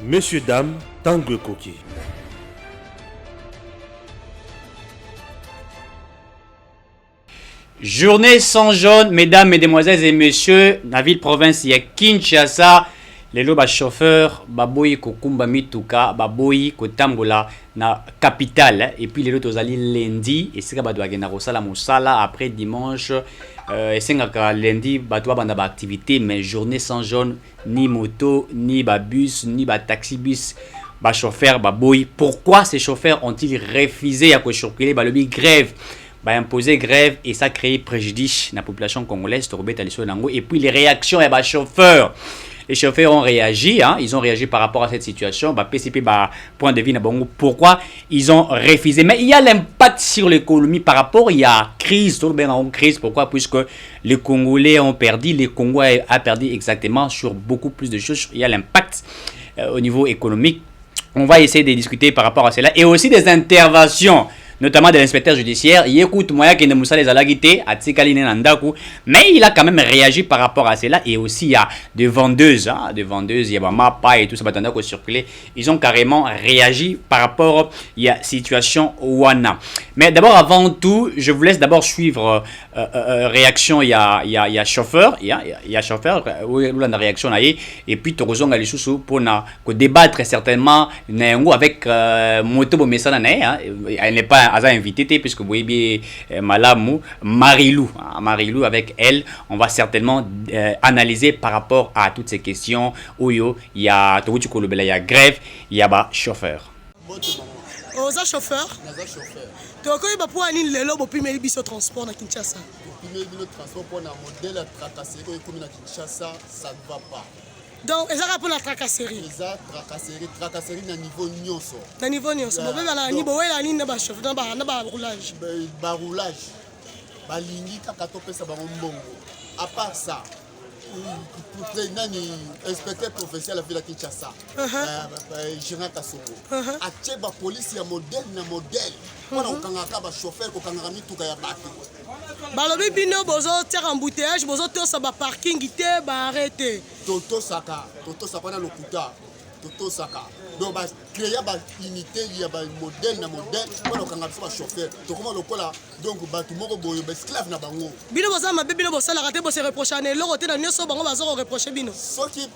Messieurs, dames, Tangue Koki. Journée sans jaune, mesdames, mesdemoiselles et messieurs, la ville province ya Kinshasa, les loba chauffeur, baboyi kokumba mituka, baboyi kotambola na capitale, et puis les lotos ali lundi, et c'est que badwa gena rosala musala après dimanche, et c'est que lundi badwa banda ba activité, mais journée sans jaune, ni moto, ni ba bus, ni ba taxi bus. Ba chauffeur, baboyi. Pourquoi ces chauffeurs ont-ils refusé à circuler ba lobby grève? Bah, imposer grève et ça crée préjudice dans la population congolaise et puis les réactions et bah, chauffeurs. Les chauffeurs ont réagi, hein, ils ont réagi par rapport à cette situation. Bah, PCP, bah, point de vue, pourquoi ils ont refusé. Mais il y a l'impact sur l'économie par rapport, il y a crise, tout le bien en crise. Pourquoi? Puisque les Congolais ont perdu, les Congolais ont perdu exactement sur beaucoup plus de choses. Il y a l'impact au niveau économique. On va essayer de discuter par rapport à cela et aussi des interventions, notamment de l'inspecteur judiciaire. Il écoute moi qui ne moussa les alagité à Tsikaline Nandaku, mais il a quand même réagi par rapport à cela. Et aussi il y a des vendeuses, hein, il y a Mapa et tout ça, qui circulé. Ils ont carrément réagi par rapport à la situation Wana. Mais d'abord, avant tout, je vous laisse d'abord suivre réaction. Il y a chauffeur, il y a chauffeur où la réaction là et puis Torozong a les sous pour débattre certainement avec Moto Messana, elle n'est pas invité puisque vous voyez bien Malamou Marilou avec elle on va certainement analyser par rapport à toutes ces questions où il y a il y a grève il y a chauffeur oza chauffeur tokoyeba mpo anini lelo bopimeli biso transport na Kinshasa bopimeli bino transport mpo na modèle ya tracasserie oyo ekomi na Kinshasa ça ne va pas. Donc ezaka mpo na tracasserie tracasserie na niveau nyonso bobeba na nini bowela nini na bachauffeur na baroulage baroulage balingi kaka topesa bango mbongo à part ça nani inspecteur provincial la ville ya Kinshasa Gérard Kasongo atie bapolisi ya modèle na modèle mpona kokangaka bachauffeur kokangaka mituka ya bato balobi bino bozotiaka embouteillage bozotosa baparking te baarrete totosaka na lokuta totosaka donc bacréa baunité ya bamodèle na modèle mpona kokanga biso bachauffeur tokoma lokola donc bato moko boyo baesclave na bango bino boza mabe bino bosalaka te bose reproche na eloko te na nyonso bango bazokoreproche bino soki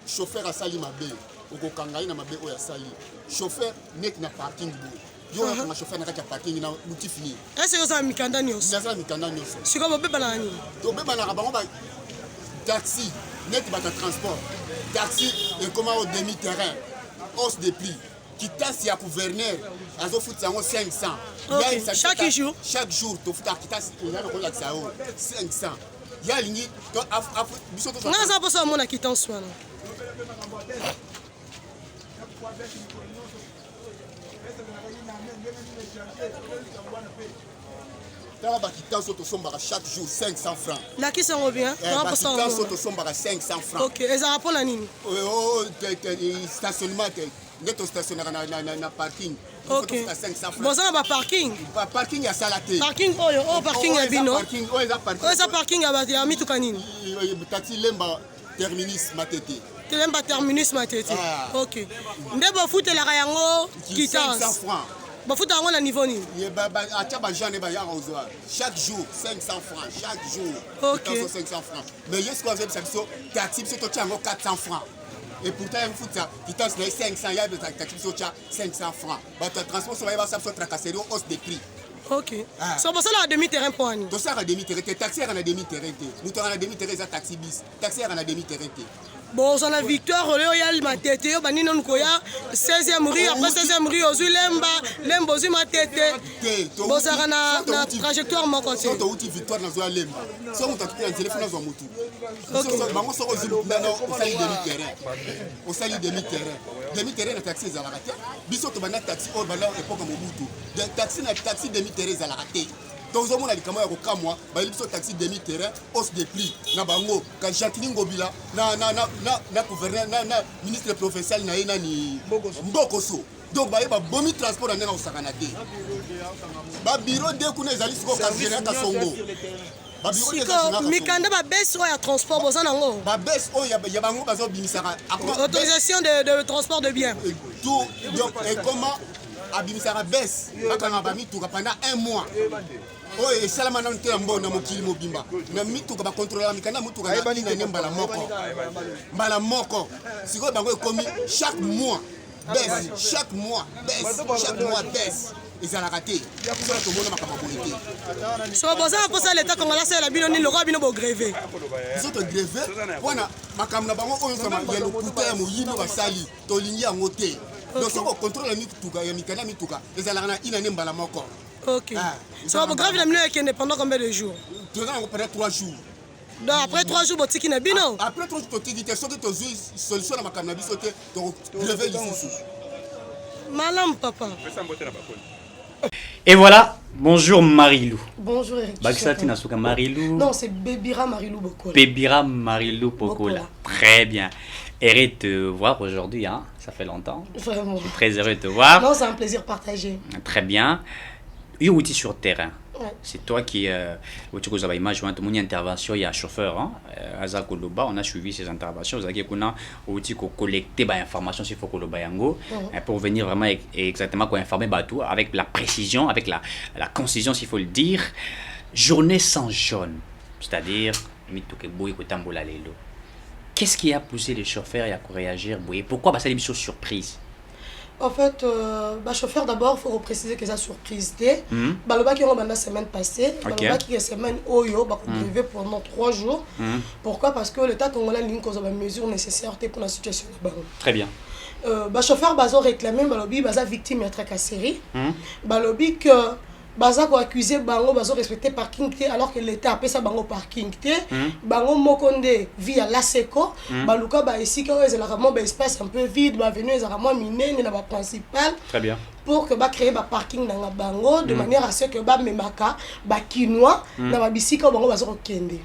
chauffeur asali mabe okokanga ye na mabe oyo asali chauffeur neti na parking boye yo akanga chauffeur na kati ya parking na muti fini ese yozala mikanda nyonso sikoyo bobebanaka nini tobebanaka bango taxi neti bato ya transport taxi ekoma au demi terrain hausse de prix kitasi ya gouverneur azofutisa yango 500 chaque jour tofutaka kitasi eza nakolakisa yo 500 ya alingi biso nga aza mposo amona kitance wana tala bakitance oyo tosombaka chaque jour 500 francs lakisa yango bien bakitance oyo tosombaka 500 francs ok ezalaka mpona nini stationnement te nde tostationnaka na parking boza na baparking parking ya sala te parking oyo parking ya bino oyo eza parking ya mituka nini taxi lemba terminus matete lemba terminus matete ok nde bofutelaka yango kitance bafuta yango na niveau nini atia bajane bayaka ozwa chaque jour 500 francs chaque jour 500 francs mais ye sikoyo azobisa biso taxi biso totia yango 400 francs et pourtant futa kitance na ye 500 ya taxi biso tia 500 francs bato ya transport so bayeba sa biso tracasserie o hausse de prix ok so bosalaka demi terrain mpo ani tosalaka demi terrain te taxi yaka na demi terrain te moto yaka na demi terrain eza taxi bis taxi yaka na demi terrain te boza na victoire oyo ya matete yo banini nanu koya 16e rue après 16e rue ozwi lemba ozwi matete bozaka na trajectoire moko te soto uti victoire nazwa lemba so moto atuki na nzela fona azwa motu bango soko ozwi osali demi terrain na taxi ezalaka te biso tobanda taxi oyo banda epoka mobutu taxi demi terrain ezalaka te tozomona likambo ya kokamwa bayeli biso taxi demi terrain hausse de prix na bango ka Jacqueline Ngobila na gouverneur na ministre provincial na ye nani Mbokoso donc bayeba bomi transport na ndenge osakana te babiro de kuna ezali sikoyo Kasongo siko mikanda babesi oyo ya transport boza nango babesi oyo ya bango bazobimisaka autorisation de transport de biens tout donc comment abimisaka besi bakanga bamituka pendant 1 mois oyo esalama nanu te ya mbona mokili mobimba na mituka bakontrolaka mikanda mutuka na mbala moko sikoyo bango ekomi chaque mois baisse ezalaka te soki tomona makambo boye te so bozala mposa leta kongola asala bino nini lokola bino bogreve biso togreve mpona makambo na bango oyo ya lokuta ya moyindo basali tolingi yango te donc soki okontrole mituka ya mikanda mituka ezalaka na inane mbala moko. Ok. So bogreve na bino ekende pendant combien de jours? Toza yango pendant 3 jours. Donc après 3 jours botiki na bino? Après 3 jours totiki te soki tozwi solution na makambo na biso te togreve lisusu. Malam papa. Et voilà, bonjour Marilou. Bonjour Eric. Baksati Nasuka Marilou. Non, c'est Bébira Marilou Bokola. Bébira Marilou Bokola. Très bien. Heureux de te voir aujourd'hui, hein. Ça fait longtemps. Vraiment. Je suis très heureux de te voir. Non, c'est un plaisir partagé. Très bien. Où es-tu sur terrain? Ouais. C'est toi qui tu as image mon intervention, il y a un chauffeur hein Aza Koloba, on a suivi ces interventions, vous avez collecter des informations sur Koloba Yango pour venir vraiment exactement quoi informer tout avec la précision, avec la concision s'il faut le dire. Journée sans jaune, c'est-à-dire qu'est-ce qui a poussé les chauffeurs à réagir? Pourquoi ça une chose surprise? En fait, chauffeur d'abord, il faut préciser que c'est une surprise. Baloba qui est la semaine passée, Baloba qui est semaine Oyo, privé pendant 3 jours. Pourquoi? Parce que l'État congolais a des mesures nécessaires pour la situation de Baloba. Très bien. Chauffeur bazo réclamé Balobi baza victime de tracasserie. Balobi que baza ko accusé bango bazo respecter parking té alors que l'État appelle ça bango parking té. Bango mokonde via l'ASECO. Baluka ba ici quand ils ont espace un peu vide, ba venu ils ont miné na ba principal. Très bien. Pour que ba créer ba parking dans bango de manière à ce que ba memaka ba kinois na ba bisika bango bazo kokende.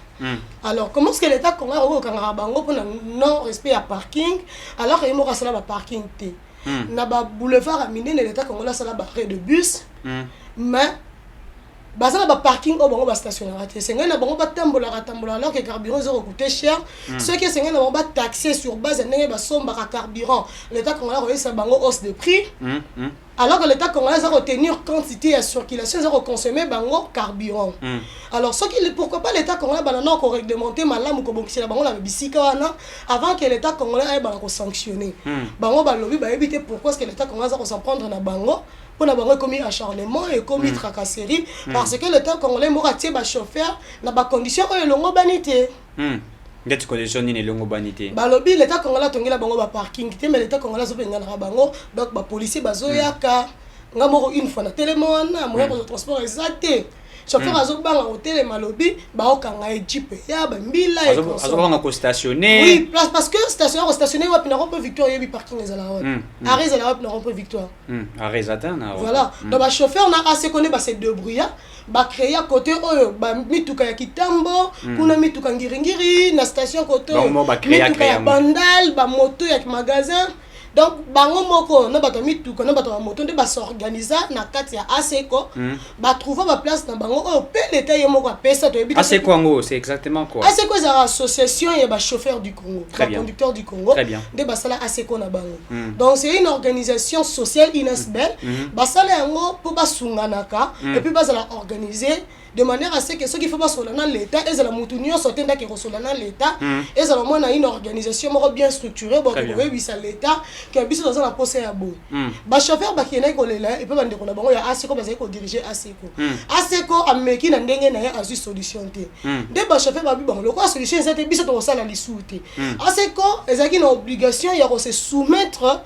Alors comment est-ce que l'État congolais au kangara bango pour non respect à parking alors que mo sala ba parking té. Na ba boulevard à miné l'État congolais sala ba arrêt de bus. Mais baza na parking au bango ba stationnaire te senga na bango ba tambola alors que carburant zéro coûter cher ceux qui senga na bango ba taxer sur base ndenge ba somba ka carburant l'état congolais reçoit bango hausse de prix alors que l'état congolais va retenir quantité à circulation zéro consommer bango carburant alors ce qui pourquoi pas l'état congolais ba na ko réglementer malamu ko bongisi la bango la bisika wana avant que l'état congolais aille ba ko sanctionner bango ba lobby ba éviter pourquoi est-ce que l'état congolais va s'en prendre na bango pour avoir commis acharnement et commis tracasserie parce que le temps congolais m'a tiré ba chauffeur na ba condition oyo longo banité ngati condition ni longo banité ba lobby l'état congolais tongela bango ba parking té mais l'état congolais zo benga na bango donc ba policier bazo yaka ngamoko une fois na télémo na moyen de transport exacté chauffeur azo banga hôtel malobi ba okanga jeep ya ba mbila et azo banga ko stationner oui place parce que stationner wa pina rompe victoire yebi parking les ala arrêt la na rompe victoire arrêt atteint voilà donc ba chauffeur na assez connaît ba se débrouiller ba créer à côté oyo ba mituka ya kitambo kuna mituka ngiringiri na station côté mituka ya bandal ba moto ya magasin. Donc bango moko na bato mituka na bato moto nde ba s'organiser na kati ya ASECO ba trouver ba place na bango o pe l'état ye moko pesa to ebita ASECO ngo c'est exactement quoi? ASECO c'est l'association ya ba chauffeurs du Congo, ba conducteurs du Congo. Nde ba sala ASECO na bango. Donc c'est une organisation sociale INSBEL ba sala yango po ba sunganaka et puis ba sala organiser de manière à ce que ceux qui font pas sur l'État et la moutonnion sortent d'un qui reçoit l'État et ça vraiment une organisation bien structurée bon oui ça l'État qui a bis dans la poste à beau ba chauffeur ba qui est là et puis bande ko bango ya ASECO ba ko diriger ASECO ASECO ameki na ndenge na ya azu solution te de ba chauffeur ba bi bon le quoi solution c'est biso to sala lisuté ASECO ezaki na obligation ya ko se soumettre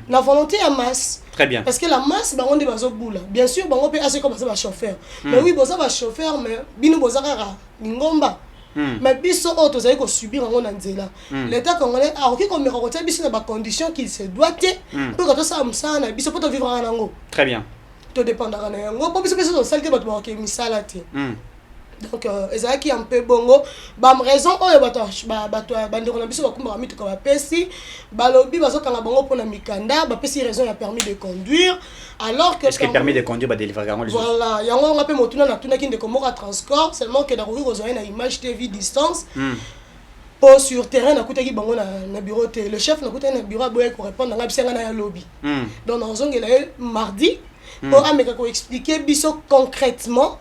la volonté à masse. Très bien. Parce que la masse bango de bazo boula bien sûr bango peut ASECO ba chauffeur mais oui boza ba chauffeur mais bino boza kaka ngomba mais biso auto zali ko subir ngo na nzela l'état congolais a oki ko meko kotia biso na ba condition qu'il se doit te pour que to sa msana biso pour to vivre en ngo. Très bien. To dépendra na ngo pour biso to salite bato ba ke misala te donc ezalaki un peu bongo raison oyo bato bandeko na biso bakumbaka mituka bapesi balobi bazokanga bango mpona mikanda bapesi raison ya permis de conduire alors que est-ce que permis de conduire badélivrer yango les autres voilà yango nga mpe motuna natunaki ndeko moko ya transport seulement que nakoki kozwa ye na image te vie distance po sur terrain nakutaki bango na bureau te le chef nakutaki na bureau aboyaki korépondre nanga bisenga na ya lobby donc nazongela ye mardi po ameka koexpliquer biso concrètement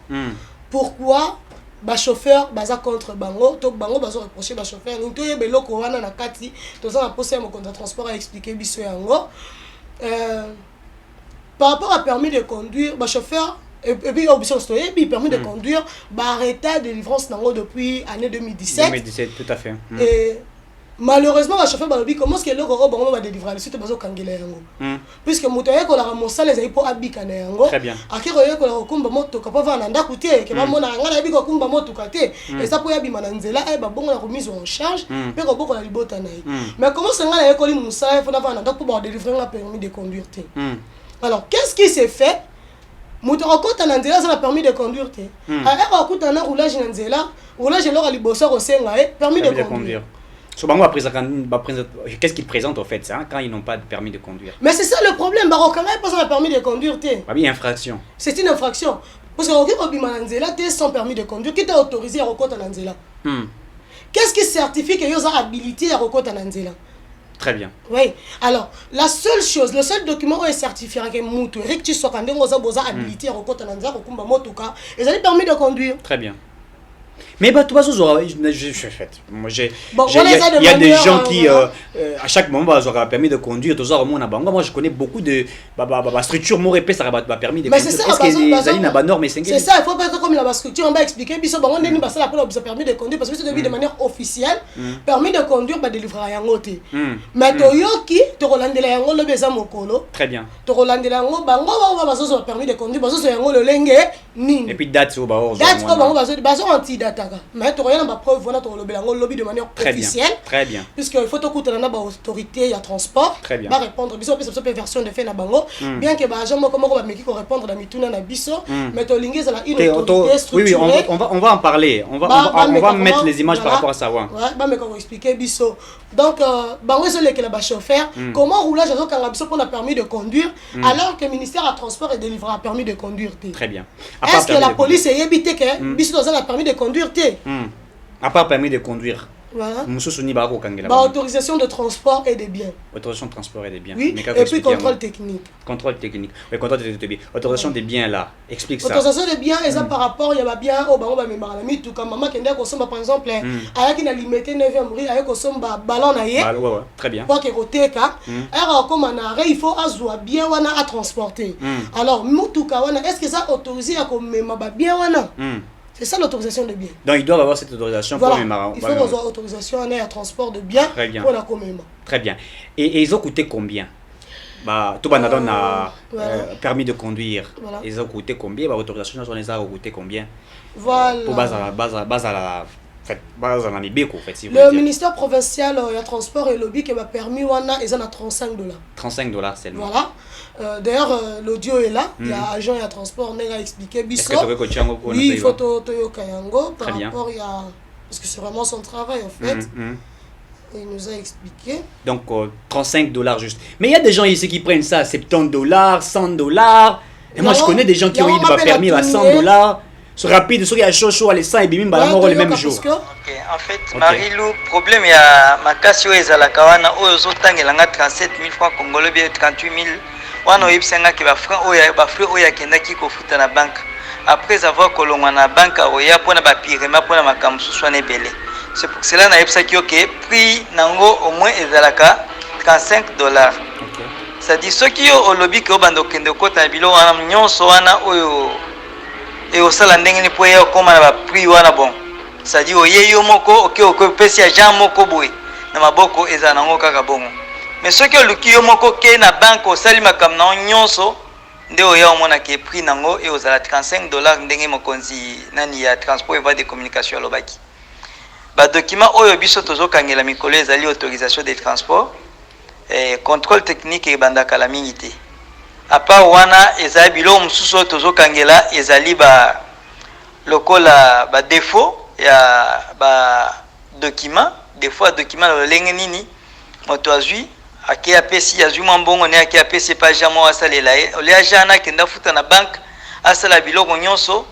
pourquoi chauffeur baza contre bango to bango bazo reprocher chauffeur nto ye beloko wana na kati toza na poste ya mokonzi ya transport a expliquer biso yango par rapport à permis de conduire chauffeur et puis option stoye puis permis de conduire arrêté de délivrance nango depuis année 2017 tout à fait et malheureusement le chauffeur balobi comment est-ce que le gros bango va délivrer le suite bazo kangela yango puisque moto yeko la mosala ezali po abika na yango très bien akiro yeko la kumba moto ka pa vana ndako te ke ba mona ngana yabika kumba moto ka te eza po yabima na nzela ba bongo la remise en charge pe ko boko la libota na mais comment ça ngana yeko li musala faut na vana ndako pour délivrer un permis de conduire te alors qu'est-ce qui s'est fait moto okota na nzela ça permis de conduire te a okota na roulage na nzela roulage leur liboso ko senga permis de conduire. Qu'est-ce qu'ils présentent au fait ça, quand ils n'ont pas de permis de conduire? Mais c'est ça le problème, Barokanga pas ça permis de conduire. Oui, infraction. C'est une infraction. Parce que Obimananzela t'es sans permis de conduire, qui t'a autorisé à recourir Nanzela. Qu'est-ce qui certifie que tu as habilité à recourir Nanzela? Très bien. Oui. Alors, la seule chose, le seul document où est certifié que Moutou, Eric Tissokande, vous avez habilité à recourir Nanzela, Rokumba Motuka, et vous avez permis de conduire. Très bien. Mais bah, toi, je suis fait. Moi, il y a des gens qui, à chaque moment, ils auraient permis de conduire. Moi, je connais beaucoup de structures more épais, ça a permis de conduire. Mais c'est ça, parce que c'est ça, il faut pas comme la structure, on va expliquer. Puis, ça, on a ça la permis de conduire parce que c'est de manière officielle. Permis de conduire, bah, délivrer à Yangote. Mais Toyoki, tu Roland de la Yango, le Bézam Mokolo. Très bien. Tu Roland de la Yango, Bango, va permis de conduire, parce que c'est Yango le Lengue, Ning. Et puis, date, c'est au bas. Date, c'est anti-data. Mais tu regardes ma preuve, voilà, tu lobby de manière officielle. Très bien. Puisqu'il faut que tu autorité, il y a transport. Très bien. Va répondre, biso, puis version de fait na bango. Bien que bah jamais comment on va mettre répondre dans mituna na biso, mais tu lingues ça une autorité structurée. Oui, on va en parler. On va mettre les images par rapport à ça. Ouais, bah mais comment expliquer biso. Donc bango c'est le que la chauffeur, comment roulage avec un biso pour la permis de conduire alors que le ministère à transport est délivré un permis de conduire. Très bien. Est-ce que la police est évité que biso dans un permis de conduire? À part permis de conduire. Voilà. Autorisation de transport et des biens. Autorisation de transport et des biens. Oui. Et puis contrôle technique. Contrôle technique. Oui, contrôle technique. Autorisation des biens là. Explique ça. Autorisation des biens, et ça par rapport, il y a bien au bango mais tout comme maman qui est par exemple, avec une limité 9e rue, avec au ballon naïe. Ouais, très bien. Pour que côté ka, alors comme on a il faut azwa bien wana à transporter. Alors mutuka wana est-ce que ça autorisé à comme bien wana? C'est ça l'autorisation de biens. Donc ils doivent avoir cette autorisation voilà. pour les marins. Il faut avoir autorisation à transport de biens pour la commune. Très bien. Et ils ont coûté combien? Tout le monde a permis de conduire. Voilà. Ils ont coûté combien? L'autorisation les a coûté combien? Voilà. Pour base à la le ministère provincial de transport et lobby qui m'a permis ils en a $35. $35 seulement. Voilà. D'ailleurs l'audio est là, il y a agent et transport on a expliqué biso. Oui, il faut Toyoka Yango par rapport à parce que c'est vraiment son travail en fait. Il nous a expliqué. Donc $35 juste. Mais il y a des gens ici qui prennent ça $70, $100. Et moi je connais des gens qui ont eu des permis à $100. C'est rapide, il y a chaud, les 100 et bim, le même jour. En fait, Marie-Lou, problème, il y a ma casse, il y a la kawana, il y a 37 000 francs congolais, 38 000. On a eu 5 qui va franc, il y a flou, il y a qui fout à la banque. Après avoir colonné à la banque, il y a pour la pire, mais pour la camouche soit belé. C'est pour cela que le prix nango au moins est à la $35. C'est-à-dire ceux qui ont le lobby qui ont bandoké de côté à bilo, on a soana et au salon ndenge po ya koma na ba prix wana bon c'est-à-dire oye yo moko ok pesi ya Jean moko boy na maboko eza nango kaka bongo mais ce que luki yo moko ke na banque au sali makam na nyonso nde oya omona ke prix nango et aux $35 ndenge mokonzi nani ya transport et voie de communication lobaki ba document oyo biso tozo kangela mikolo ezali autorisation de transport et contrôle technique et bandaka la mingi à part wana ezali bilo mususu tozo kangela ezali lokola ba défaut ya ba document des fois document lolenge nini moto azwi ake apesi azwi mbongo ne ake apesi pa jamo asalela ye ole ajana kenda futa na bank asala biloko nyonso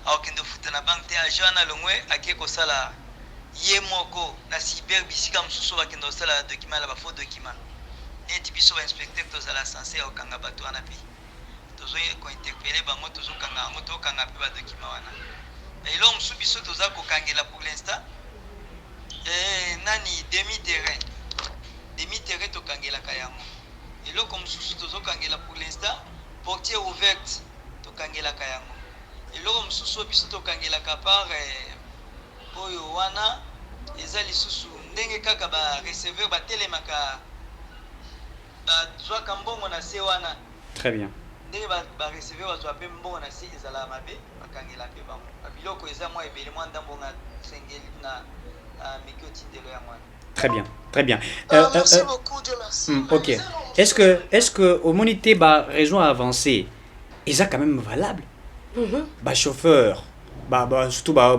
au kenda futa na bank te ajana longwe ake kosala ye moko na cyber bisika msusu bakenda kosala document la ba faux document et biso ba inspecteur tozala censé okanga bato wana pi tozo ko interpeller bango tozo kanga ngo to kanga pe ba document wana et là msusu biso toza ko kangela pour l'instant nani demi terrain to kangela kayango eloko msusu tozo kangela pour l'instant portière ouverte to kangela kayango eloko msusu biso to kangela ka par oyo wana eza lisusu ndenge kaka ba receveur ba telemaka ba zwaka mbongo na se wana. Très bien. Ndenge ba receveur ba zwa pe mbongo na se ezala mabe bakangela pe bango biloko eza mwa ebele mwa ndambo nga sengeli na très bien, très bien. Merci beaucoup, Dieu merci. Ok. Est-ce que au monité ba raison avancée, ils sont quand même valable. Ba chauffeur, surtout ba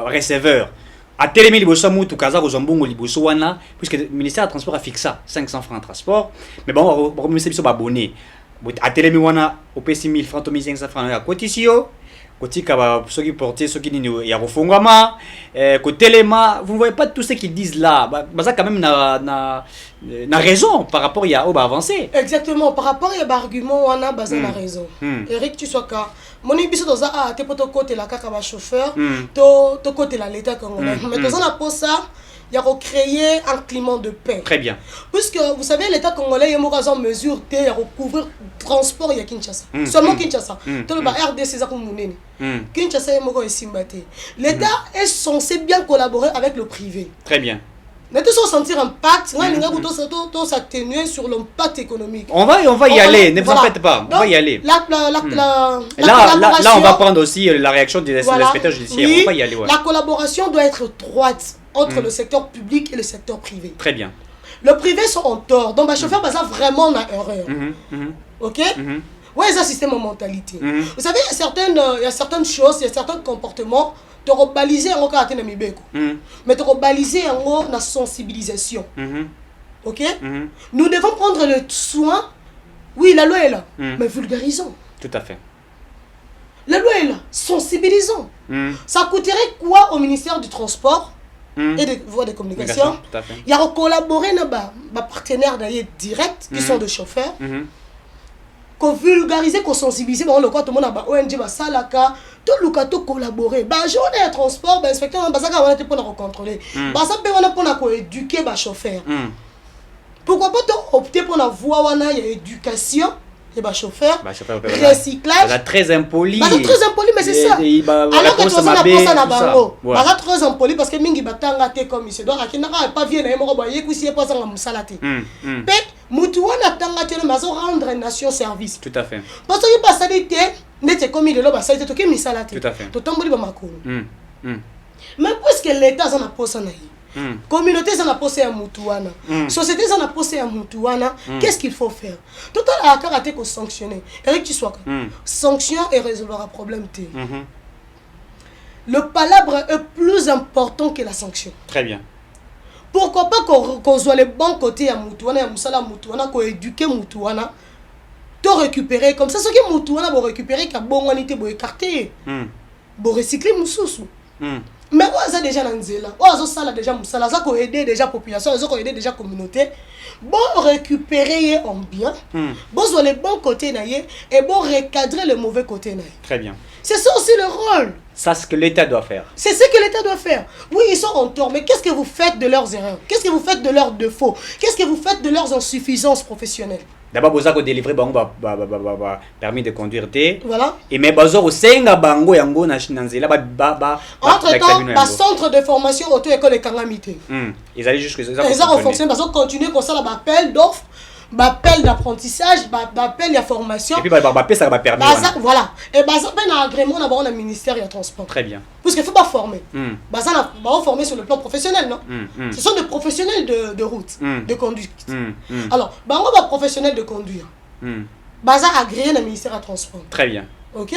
receveur. À télémi liboso mutu kaza ko zombongo liboso wana puisque le ministère du transport a fixé 500 francs de transport, mais bon on va remettre biso ba abonné. À télémi wana au PC 1000 francs to 1500 francs ya cotisio. Kotika ba soki porter soki nini ya kofungama kotelema, vous ne voyez pas tout ce qu'ils disent là, ça quand même na raison par rapport à au avancé. Exactement, par rapport à l'argument on a basé la raison. Eric tu sois ka moni biso doza a te poto côté la kaka ba chauffeur to côté la l'état congolais, mais dans la pour ça il y a recréer un climat de paix. Très bien. Puisque vous savez l'état congolais il y a une mesure de recouvrir transport il y a Kinshasa. Seulement Kinshasa. Tout le RDC ça comme munene. Kinshasa il y a simbate. L'état est censé bien collaborer avec le privé. Très bien. Mais tout ça sentir impact, tout s'atténuer sur l'impact économique. On va y aller, ne vous en faites pas, on va y aller. Là, on va prendre aussi la réaction des inspecteurs judiciaires. On va y aller. Ouais. La collaboration doit être étroite entre le secteur public et le secteur privé. Très bien. Le privé sont en tort, donc le chauffeur ça vraiment une erreur. Ok? Ouais, c'est un système en mentalité. Vous savez, il y a certaines choses, il y a certains comportements. Tu as balisé en cas de mibeko. Mais tu as balisé en la sensibilisation. Ok? Nous devons prendre le soin. Oui, la loi est là, mais vulgarisons. Tout à fait. La loi est là, sensibilisons. Ça coûterait quoi au ministère du Transport et des voies de communication? Tout à fait. Il y a collaboré avec des partenaires directs qui sont des chauffeurs. Qu'on vulgarise, qu'on sensibilise, bon, le quoi tout le monde a ONG, Salaka, tout le cas tout collaborer. Bah, journée de transport, bah, inspecteur, bah, ça on a pour nous contrôler. Bah, ça peut on a pour éduquer bah chauffeur. Pourquoi pas opter pour la voie on a éducation et bah chauffeur. Recyclage. Bah, très impoli. Bah, très impoli, mais c'est ça. Alors que tu as la poste na bango. Bah, très impoli parce que mingi batanga te comme ici. Donc, qui n'a pas bien na mo ba yeku si pas ça musalate. Mutu wana tanga te na zo rendre nation service. Tout à fait. Parce que pas ça dit n'était comme il ba ça dit que misalate. Tout à fait. To tomboli ba makolo. Mais puisque l'état ça na poste na yi. Communauté ça na poste ya mutu wana. Société ça na poste ya mutu wana. Qu'est-ce qu'il faut faire? Tout à karaté ko sanctionner. Eric tu sois sanction et résoudra problème T. Le palabre est plus important que la sanction. Très bien. Pourquoi pas qu'on soit les bons côtés à Moutouana, à Moussala Moutouana, qu'on éduque Moutouana, to récupérer comme ça, ce qui est Moutouana, pour récupérer, qu'à bon humanité, pour écarter, pour recycler Moussoussou. Mais on a déjà Nanzela, on a déjà Moussala, ça qu'on aider déjà population, ça qu'on aider déjà communauté, bon récupérer en bien, bon soit les bons côtés naïe et bon recadrer le mauvais côté naïe. Très bien. C'est ça aussi le rôle. Ça, c'est ce que l'État doit faire. C'est ce que l'État doit faire. Oui, ils sont en tort, mais qu'est-ce que vous faites de leurs erreurs? Qu'est-ce que vous faites de leurs défauts? Qu'est-ce que vous faites de leurs insuffisances professionnelles? D'abord, vous avez délivré permis de conduire. Voilà. Et mais vous avez aussi bango yango na shinanzela entre-temps, centre de formation auto-école et Kangamité. Ils allaient jusque ça. Ils ont fonctionné, ils ont continué comme ça, l'appel d'offres. Appel d'apprentissage, appel de formation. Et puis, ça va permis. Voilà. Et ça fait un agrément d'avoir un ministère de transport. Très bien. Parce qu'il ne faut pas former. Ça va former sur le plan professionnel, non? Ce sont des professionnels de route, de conduite. Alors, on va professionnel de conduire. Ça agréé le ministère de transport. Très bien. Ok?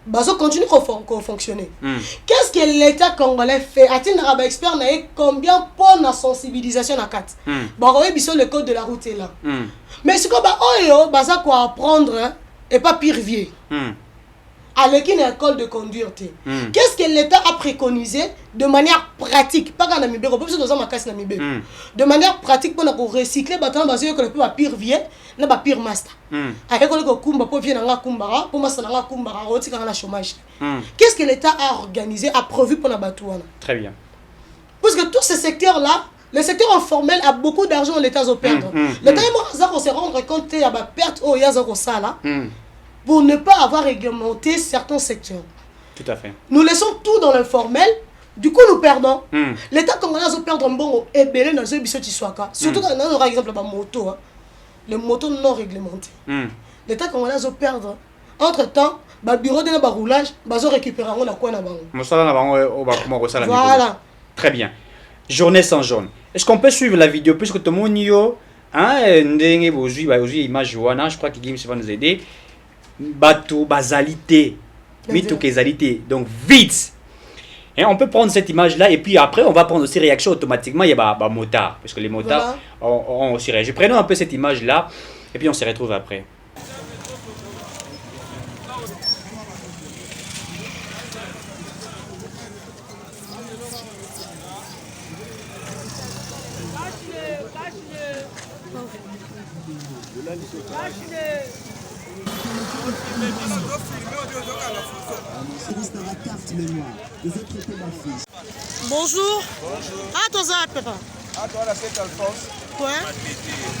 bazo continue à fonctionner. Qu'est-ce que l'État congolais fait? A-t-il un expert combien pour la sensibilisation à 4? Bah oui, bisous le code de la route est là. Mais ce que bah oh baza quoi apprendre et pas pire vieux. Avec une école de conduire. Qu'est-ce que l'État a préconisé de manière pratique, pas quand Namibé, de manière pratique pour recycler bâtiment basé que le peu pire vieux, n'a pas pire master. Avec le kumba pour venir dans la kumbara, pour master dans la kumbara, roti quand la chômage. Qu'est-ce que l'État a organisé, a prévu pour la batouana? Très bien. Parce que tous ces secteurs-là, le secteur informel a beaucoup d'argent, l'État a perdre. L'État est se rendre compte qu'il y a des pertes au Yazako Sala. Pour ne pas avoir réglementé certains secteurs. Tout à fait. Nous laissons tout dans l'informel, du coup nous perdons. L'État congolais a perdu un bon ébélé dans ce biseau Tiswaka. Surtout quand on a par exemple la moto, les motos non réglementées. L'État congolais a perdu. Entre-temps, le bureau de la roulage, ils récupérer la coin à bango. Voilà. Très bien. Journée sans jaune. Est-ce qu'on peut suivre la vidéo puisque tout le monde y a aujourd'hui image je crois que Gims va nous aider. Bateau, basalité, mitokezalité, donc vite. Et on peut prendre cette image-là et puis après on va prendre aussi réaction automatiquement. Il y a des motards, parce que les motards ont aussi réagi. Prenons un peu cette image-là et puis on se retrouve après. Bonjour. Ah, toi, ça, papa. Ah, toi, là, c'est Alphonse. Ouais.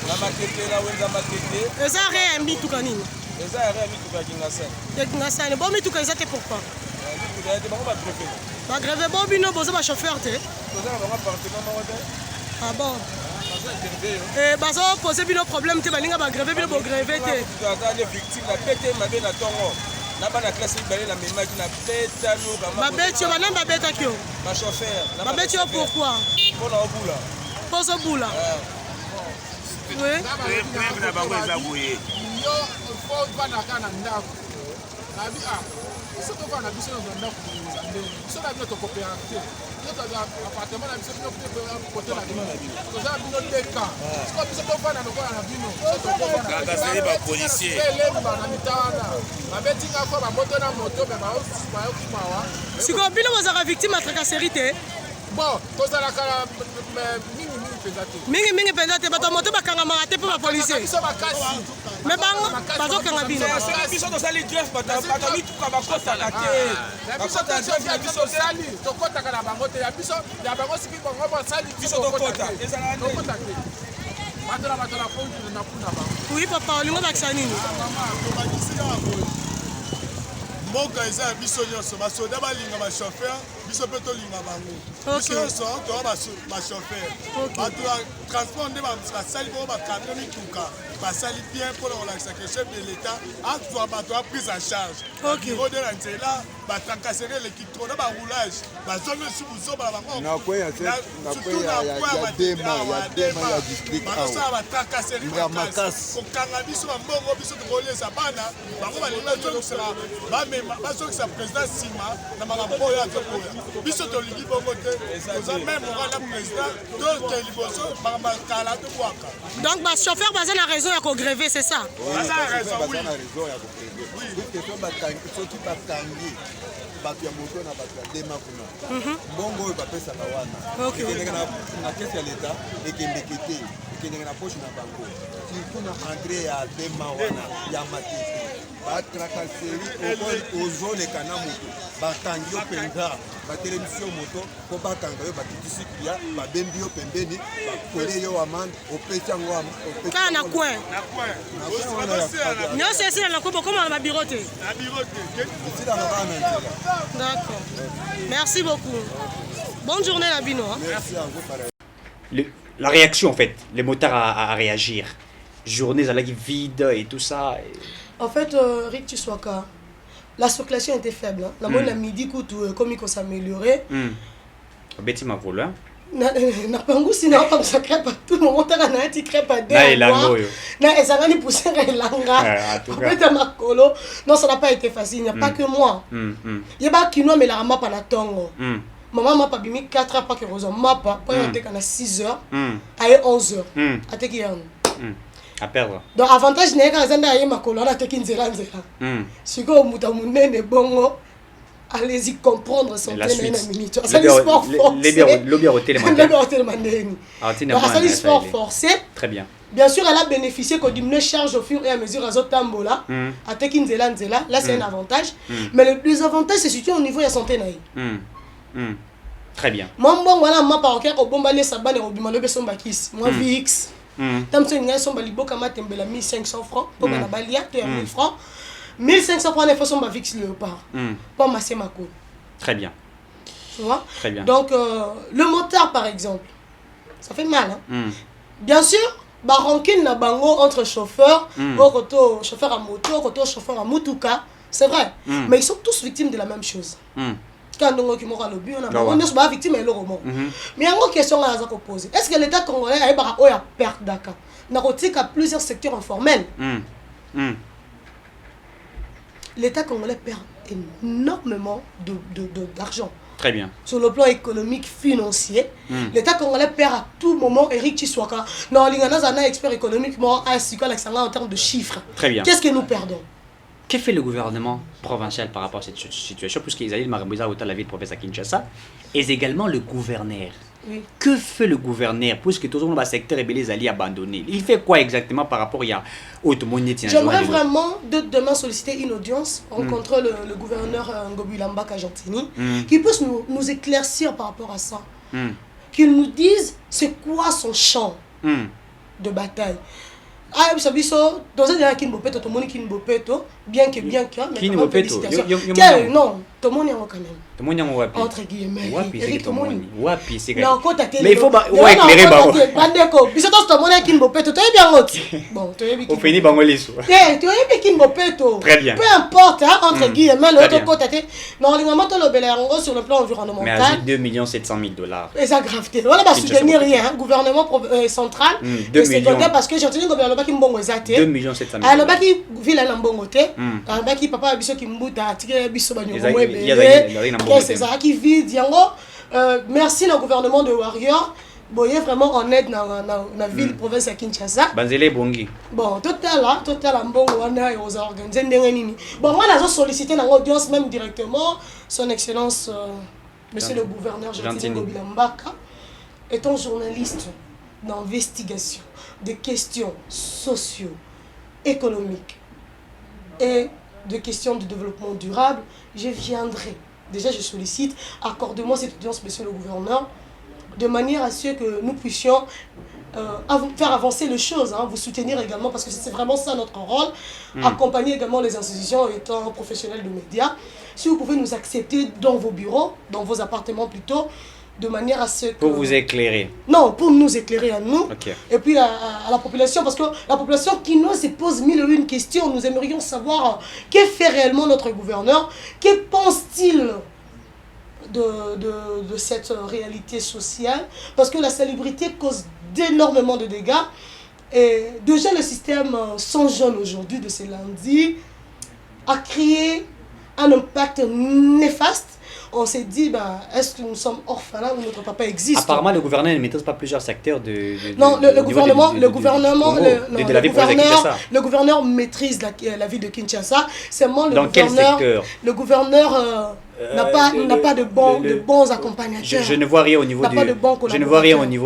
La maquette, là, où est la maquette? Et ça, rien, mis tout canine. Et ça, rien, mis tout canine. Il y a ça, bon, mis tout canine, c'est pourquoi? Bah, grève, bon, bino, bon, ça va chauffeur, t'es. Ah bon. Et bah, ça va poser bino problème, t'es, bah, l'inga, bah, grève, bino, bon, grève, t'es. Les victimes, la pété, ma belle, à tongo. Na bana classe balé la même qui na beta no ba beti ba namba beta kio ma chauffeur ba beti pourquoi pour la boula pour ce boula oui na bango za boye yo faut bana kana ndako na bi so to bana biso na ndako za ndenge so na bino to coopérative yo to za appartement na biso bino ko côté na bino to za bino deka so biso to bana no na bino so to bana ga seri ba policier elemba na mitana ba betinga ko ba moto na moto be ba yo kimawa siko bino bazaka victime à tracasserie te bon to za la kala mingi penza te bato moto bakanga marate pour ba policier biso bakasi mais bazo kanga bino biso to sali greffe bato mituka bakota kate bakota greffe biso sali to kota kana bango te ya biso ya bango sipi bango ba sali biso to kota ezala to kota te bato la pondu na kuna ba oui papa olingo bakisa nini mboka eza ya biso nyonso basoda balinga bachauffeur biso mpe tolinga bango biso nyonso toa bachauffeur bato ya transport nde basali bongo bakamion mituka basali bien mpona kolakisa ke chef de l'état azwa bato ya prise en charge biro de na nzela batrankaseri eleki tro na baroulage bazongi esu buzoba bango surtout na banosala batrankaseri makasi kokanga biso bambongo biso tokolesa bana bango balingi bazongisela bazongisa président nsima na makambo oyo azokoya biso tolingi bongo te toza meme moral na président toke liboso makambo kala tobwaka donc bachauffeur baza na raison ya kogrever c'est ça baza na raison soki bakangi bato ya moto na bato ya dema kuna mbongo oyo bapesaka wana ekendeke na kese ya leta ekendeke te ekendeke na poche na bango surtout na entrée ya dema wana ya matete batrakaseri ozoleka na moto bakangi yo mpenza batelemisi yo moto mpo bakanga yo bakitisi kuya babembi yo pembeni bakole yo amande opesi yango kaka na coin nyonso esila na kobokoma na babiro te esilaka kaka na nzela. D'accord. Merci beaucoup. Bonne journée la Bino. Merci à vous pareil. La réaction en fait, les motards à réagir. Journée à la vide et tout ça. En fait, Rick Tshiwaka, la circulation était faible. La moyenne à midi, comme il s'améliorer. Betty Mavolo. na pangusi na pangisa crêpe tout le monde a na ti crêpe à deux Na elanga oyo. na ezanga ni poussière elanga En tout cas. après makolo non ça n'a pas été facile il n'y a pas que moi yeba kino mais la mapa na tongo maman m'a pas bimi 4 heures pas que rosa mapa pour y à 6 heures à 11 heures à te qui à perdre. donc avantage n'est quand zanda yé makolo na te ki nzela nzela siko muta munene bongo allez-y comprendre son minute ça le sport forcé l'obia au téléman le sport forcé très bien. Bien sûr, elle a bénéficié qu'on diminue charge au fur et à mesure à Zotambola, à Tekinzela Nzela, là c'est un avantage. Mais le plus avantage c'est surtout au niveau de la santé. Très bien. Moi, voilà, ma paroquet au bombalé saban et au bimalo beson bakis. Moi, VX. Tam se n'y'a son balibo kama tembela 1500 francs, pour la balia, tu as 1000 francs. 1500 francs, il faut son VX léopard. Pour masser ma côte. Très bien. Tu vois? Très bien. Donc, le motard par exemple, ça fait mal. Hein? Bien sûr. Rancune na bango entre chauffeurs, au chauffeur à moto, au chauffeur à mutuka, c'est vrai. Mais ils sont tous victimes de la même chose. Quand on qui mort à l'obus, on est pas victime et l'euro mort. Mais il y a une question à poser. Est-ce que l'État congolais a perdu Dakar? N'a qu'à plusieurs secteurs informels. L'État congolais perd énormément d'argent. Très bien. Sur le plan économique, financier, l'État congolais perd à tout moment Eric Chiswaka. Non, l'Ingana expert économiquement ainsi en termes de chiffres. Très bien. Qu'est-ce que nous perdons? Que fait le gouvernement provincial par rapport à cette situation? Puisqu'ils allaient de Marabouza, autant la ville province à Kinshasa, et également le gouverneur. Oui. Que fait le gouverneur puisque tout le monde secteur est allé abandonné? Il fait quoi exactement par rapport à J'aimerais vraiment demain solliciter une audience rencontrer le gouverneur Ngobilamba Kajantini qui puisse nous éclaircir par rapport à ça. Qu'il nous dise c'est quoi son champ de bataille. Ah, vous savez ça, dans un dernier Kinbopeto, tout le monde Kinbopeto, bien que, Kinbopeto, non, tout le monde est quand même. Tout le monde est wapi. Entre guillemets. Wapi, tout le monde. Wapi, c'est non, quand t'as mais il faut éclairer, Bango. Bandeko, bisous, tout le monde est Kinbopeto, tu es bien autre. Bon, tu es bien. On finit Bango Lisso. Tu es bien Kinbopeto. Très bien. Peu importe, entre guillemets, l'autre côté, non, les moments où le Béléango sur le plan environnemental. Mais à 2 700 000 $. Et ça gravité. Voilà, bah, soutenir rien, gouvernement central. 2 millions. Parce que j'ai entendu le gouvernement qui mbongo ezate 2 700 000 $. Alors bah qui ville à mbongo te. Alors bah qui papa biso qui mbuta tike biso banyo mwebe. C'est ça qui vide yango. Merci le gouvernement de Warrior. Boye vraiment en aide na ville province à Kinshasa. Banzele bongi. Bon, total mbongo wana et aux organiser ndenge nini. Bon, moi là je sollicité dans l'audience même directement son excellence monsieur le gouverneur Jean-Tini Ngobilambaka étant journaliste d'investigation des questions socio-économiques et de questions de développement durable, je viendrai. Déjà, je sollicite, accordez-moi cette audience, monsieur le gouverneur, de manière à ce que nous puissions faire avancer les choses, hein, vous soutenir également, parce que c'est vraiment ça notre rôle, accompagner également les institutions étant professionnels de médias. Si vous pouvez nous accepter dans vos bureaux, dans vos appartements plutôt, de manière à ce que... Pour vous éclairer. Non, pour nous éclairer à nous. Okay. Et puis à la population, parce que la population qui nous se pose 1001 questions, nous aimerions savoir que fait réellement notre gouverneur, que pense-t-il de cette réalité sociale, parce que la salubrité cause d'énormément de dégâts. Et déjà le système sans jeunes aujourd'hui de ce lundi a créé un impact néfaste. On s'est dit, bah, est-ce que nous sommes orphelins ou notre papa existe? Apparemment, le gouverneur ne maîtrise pas plusieurs secteurs non, le gouverneur maîtrise la ville de Kinshasa. Seulement dans quel secteur? Le gouverneur n'a pas de bons accompagnateurs. Je ne vois rien au niveau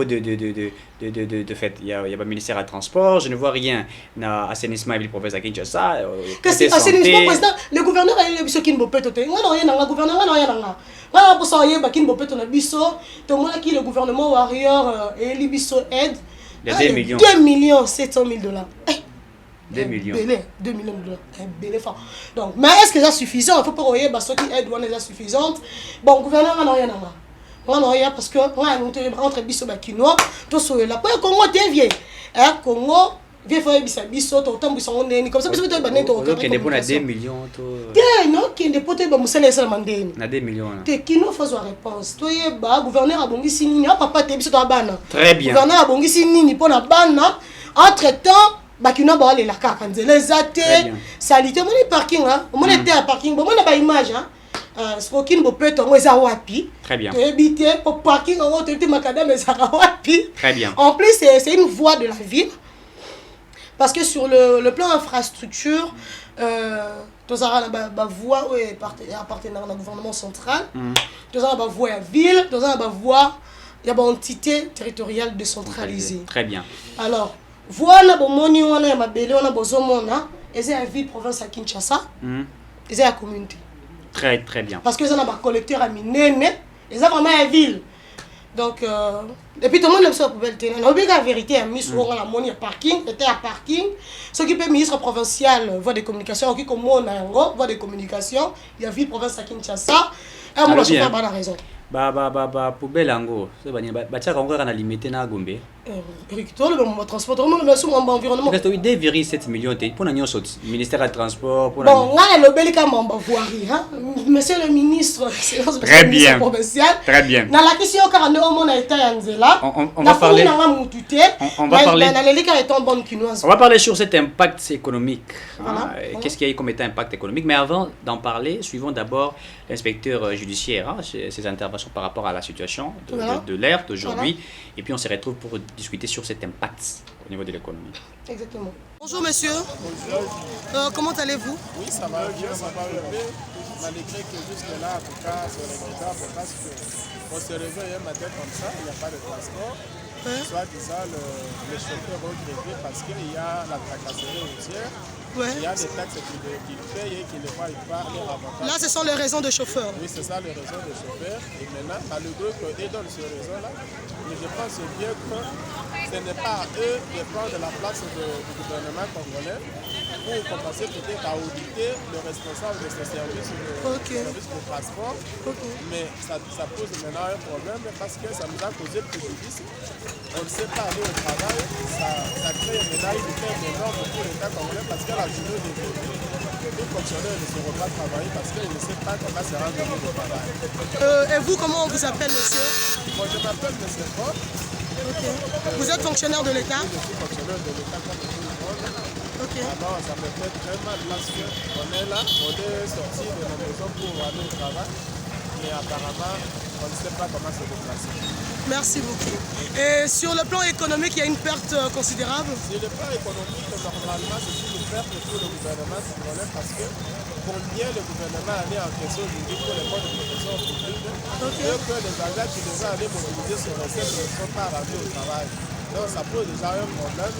de fait. Il y a pas ministère à transport, je ne vois rien à assainissement et ville province à Kinshasa. Assainissement président, le gouverneur a eu ce qui ne peut pas être. Le gouverneur n'a rien. Voilà pour ça, il y a qui ne peut pas être biso. Tout le monde qui le gouvernement Warrior et les biso aide. 2 millions. 2 700 000 $. 2 millions. 2 millions de $. Donc, mais est-ce que c'est suffisant? Il faut pas regarder ceux qui aident est suffisante. Bon, le gouvernement n'a rien. Parce que on entre biso bakinois, tout sur la Congo devient. Congo viens faire bisa biso to tambisa ngondeni comme ça biso to bané to OK des bons à 2 millions to non qui des potes ba musala esa mandeni na 2 millions te kino fazo réponse to yeba gouverneur abongisi nini papa te biso to bana très bien gouverneur abongisi nini pona bana entre temps bakino ba wale la kaka nzela ezate salité moni parking hein moni te parking bon mona ba image hein Smoking bo peut on eza wapi. Très bien. Éviter pour parking on te macadam eza wapi. Très bien. En plus c'est une voie de la ville. Parce que sur le plan infrastructure tous ara ba voie appartenant au gouvernement central. Tous ara ba voie à ville, tous ara ba voie il y a une entité territoriale décentralisée. Très bien. Alors, voilà bomoni wana ya mabele wana bozomona eza ya ville province à Kinshasa. Eza ya communauté. Très très bien. Parce que ça n'a pas collecteur à minene, et ça vraiment la ville. Donc et puis tout le monde aime ça poubelle tenir. On oublie la vérité à mis sur la monnaie parking, était à parking. Ce qui peut ministre provincial voie de communication qui comme on a voie de communication, il y a ville province à Kinshasa. Et moi je pas la raison. Poubelle ango, c'est ba tia encore na limité na Gombe. Recto le transport, le sur environnement. Parce que 2,7 millions pour na nyonso ministère du transport pour bon, là le bel ka mamba voirie hein. Monsieur le ministre, très bien. Provincial. Très bien. Na la question 42 au mon état yanzela. On va parler. On va parler. Na les cas étant bonne quinoise. On va parler sur cet impact économique. Voilà. Qu'est-ce qu'il y a eu comme état impact économique? Mais avant d'en parler, suivons d'abord l'inspecteur judiciaire, ses interventions par rapport à la situation de l'air d'aujourd'hui. Voilà. Et puis on se retrouve pour discuter sur cet impact au niveau de l'économie. Exactement. Bonjour monsieur. Bonjour. Comment allez-vous? Oui, ça va bien, ça va bien. Malgré que jusque-là, en tout cas, c'est regrettable parce qu'on se réveille un matin comme ça, il n'y a pas de transport. Soit disant, les chauffeurs vont gréver parce qu'il y a la tracasserie routière. Il y a des taxes qu'ils payent et qu'ils ne voient pas leur avantage. Là, ce sont les raisons de chauffeurs. Oui, c'est ça les raisons de chauffeurs. Et maintenant, malgré qu'ils donnent ces raisons-là, mais je pense bien que ce n'est pas à eux de prendre la place du gouvernement congolais pour commencer peut-être à auditer le responsable de ce service, service de transport. Mais ça pose maintenant un problème parce que ça nous a causé préjudice. On ne sait pas aller au travail. Ça crée maintenant une perte énorme pour l'État congolais parce que la journée de vie, les fonctionnaires ne seront pas travailler parce qu'ils ne savent pas comment se rendre au travail. Et vous, comment on vous appelle, monsieur? Moi, je m'appelle M. Paul. Vous êtes fonctionnaire de l'État? Je suis fonctionnaire de l'État comme tout le monde. Alors, ça me fait très mal parce qu'on est là, on est sorti de la maison pour aller au travail. Mais apparemment, on ne sait pas comment se déplacer. Merci beaucoup. Et sur le plan économique, il y a une perte considérable? Sur le plan économique, normalement, c'est une perte pour le gouvernement congolais parce que combien le gouvernement a mis en question aujourd'hui pour les bonnes professions publiques, et que les agents qui devaient aller mobiliser sur les scènes ne sont pas rendus au travail. Donc ça pose déjà un problème.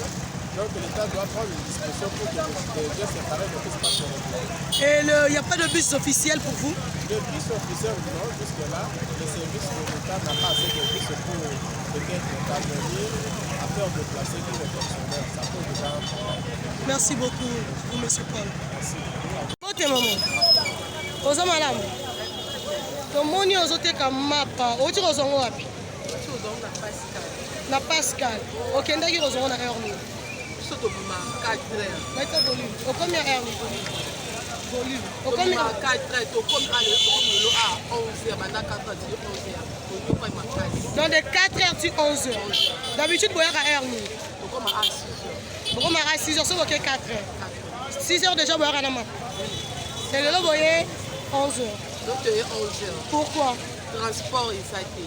Donc l'État doit prendre une disposition pour que les gens séparés ne puissent pas se retrouver. Et il n'y a pas de bus officiel pour vous? Le bus officiel, non, jusque-là, le service de l'État n'a pas assez de bus pour peut-être parvenir à faire déplacer tous les fonctionnaires. Ça pose déjà un problème. Merci beaucoup, M. Paul. Merci. Ok, maman. Oza malamu. Tomoni ozoteka mapa. Oti kozongo wapi? Na Pascal. Okendaki kozongo na heure nini? Soto bima 4 heures. Meta volume. Okomi heure nini? Volume. Okomi 4 heures. Okomi à 11 heures. Bana 4 heures, 11 heures. Donc de 4 heures tu 11 heures. D'habitude, vous avez heure nini? Okomi à 6 heures. Okomi à 6 heures, c'est ok 4 heures. 6 heures déjà, vous avez la map. C'est le logo 11 heures. Donc tu es 11 heures. Pourquoi? Transport exalté.